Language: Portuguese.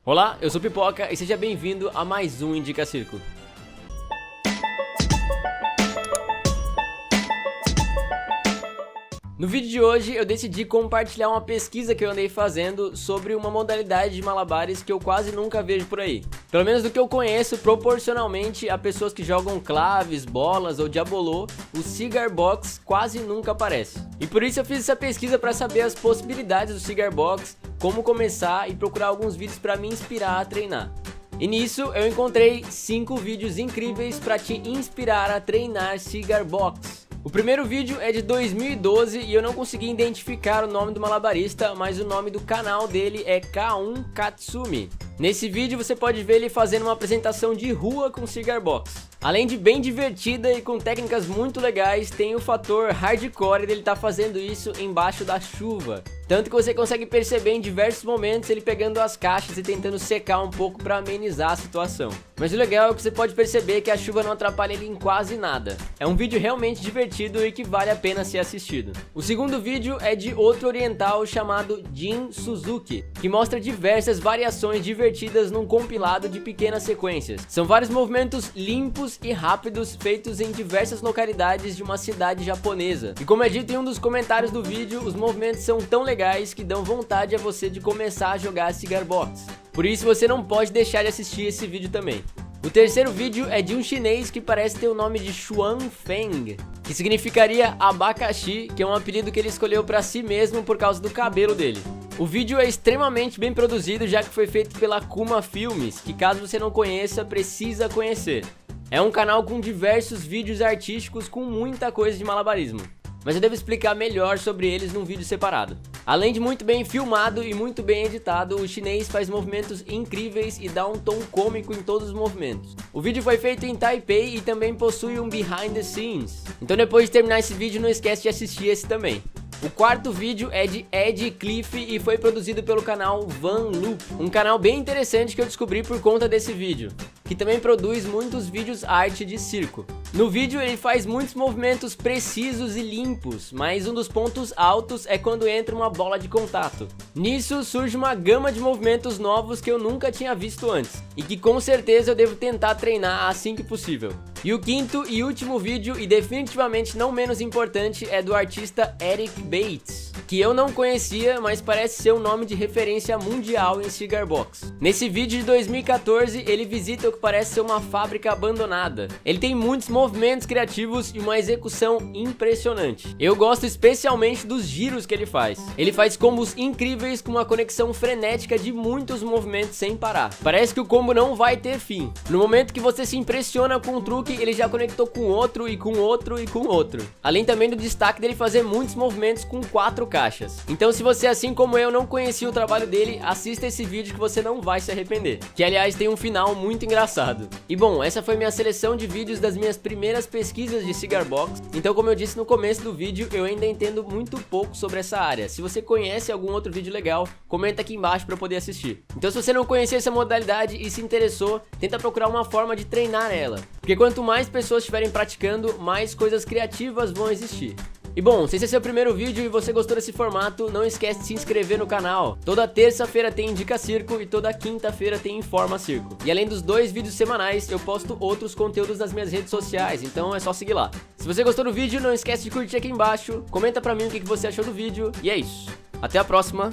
Olá, eu sou Pipoca e seja bem-vindo a mais um Indica Circo. No vídeo de hoje eu decidi compartilhar uma pesquisa que eu andei fazendo sobre uma modalidade de malabares que eu quase nunca vejo por aí. Pelo menos do que eu conheço, proporcionalmente a pessoas que jogam claves, bolas ou diabolô, o Cigar Box quase nunca aparece. E por isso eu fiz essa pesquisa para saber as possibilidades do Cigar Box, como começar e procurar alguns vídeos para me inspirar a treinar. E nisso eu encontrei 5 vídeos incríveis para te inspirar a treinar Cigar Box. O primeiro vídeo é de 2012 e eu não consegui identificar o nome do malabarista, mas o nome do canal dele é K1 Katsumi. Nesse vídeo você pode ver ele fazendo uma apresentação de rua com Cigar Box. Além de bem divertida e com técnicas muito legais, tem o fator hardcore dele estar fazendo isso embaixo da chuva. Tanto que você consegue perceber em diversos momentos ele pegando as caixas e tentando secar um pouco para amenizar a situação. Mas o legal é que você pode perceber que a chuva não atrapalha ele em quase nada. É um vídeo realmente divertido e que vale a pena ser assistido. O segundo vídeo é de outro oriental chamado Jin Suzuki, que mostra diversas variações divertidas num compilado de pequenas sequências. São vários movimentos limpos e rápidos feitos em diversas localidades de uma cidade japonesa. E como é dito em um dos comentários do vídeo, os movimentos são tão legais que dão vontade a você de começar a jogar Cigar Box. Por isso você não pode deixar de assistir esse vídeo também. O terceiro vídeo é de um chinês que parece ter o nome de Xuan Feng, que significaria abacaxi, que é um apelido que ele escolheu para si mesmo por causa do cabelo dele. O vídeo é extremamente bem produzido, já que foi feito pela Kuma Filmes, que caso você não conheça, precisa conhecer. É um canal com diversos vídeos artísticos com muita coisa de malabarismo, mas eu devo explicar melhor sobre eles num vídeo separado. Além de muito bem filmado e muito bem editado, o chinês faz movimentos incríveis e dá um tom cômico em todos os movimentos. O vídeo foi feito em Taipei e também possui um behind the scenes. Então depois de terminar esse vídeo, não esquece de assistir esse também. O quarto vídeo é de Ed Cliff e foi produzido pelo canal Van Loop, um canal bem interessante que eu descobri por conta desse vídeo, que também produz muitos vídeos arte de circo. No vídeo ele faz muitos movimentos precisos e limpos, mas um dos pontos altos é quando entra uma bola de contato. Nisso surge uma gama de movimentos novos que eu nunca tinha visto antes, e que com certeza eu devo tentar treinar assim que possível. E o quinto e último vídeo, e definitivamente não menos importante, é do artista Eric Bates, que eu não conhecia, mas parece ser um nome de referência mundial em Cigar Box. Nesse vídeo de 2014, ele visita o que parece ser uma fábrica abandonada. Ele tem muitos movimentos criativos e uma execução impressionante. Eu gosto especialmente dos giros que ele faz. Ele faz combos incríveis com uma conexão frenética de muitos movimentos sem parar. Parece que o combo não vai ter fim. No momento que você se impressiona com um truque, ele já conectou com outro e com outro e com outro. Além também do destaque dele fazer muitos movimentos com 4 caixas. Então se você, assim como eu, não conhecia o trabalho dele, assista esse vídeo que você não vai se arrepender. Que aliás tem um final muito engraçado. E bom, essa foi minha seleção de vídeos das minhas primeiras pesquisas de Cigar Box. Então como eu disse no começo do vídeo, eu ainda entendo muito pouco sobre essa área. Se você conhece algum outro vídeo legal, comenta aqui embaixo para eu poder assistir. Então se você não conhecia essa modalidade e se interessou, tenta procurar uma forma de treinar ela. Porque quanto mais pessoas estiverem praticando, mais coisas criativas vão existir. E bom, se esse é seu primeiro vídeo e você gostou desse formato, não esquece de se inscrever no canal. Toda terça-feira tem Indica Circo e toda quinta-feira tem Informa Circo. E além dos 2 vídeos semanais, eu posto outros conteúdos nas minhas redes sociais, então é só seguir lá. Se você gostou do vídeo, não esquece de curtir aqui embaixo, comenta pra mim o que você achou do vídeo, e é isso. Até a próxima!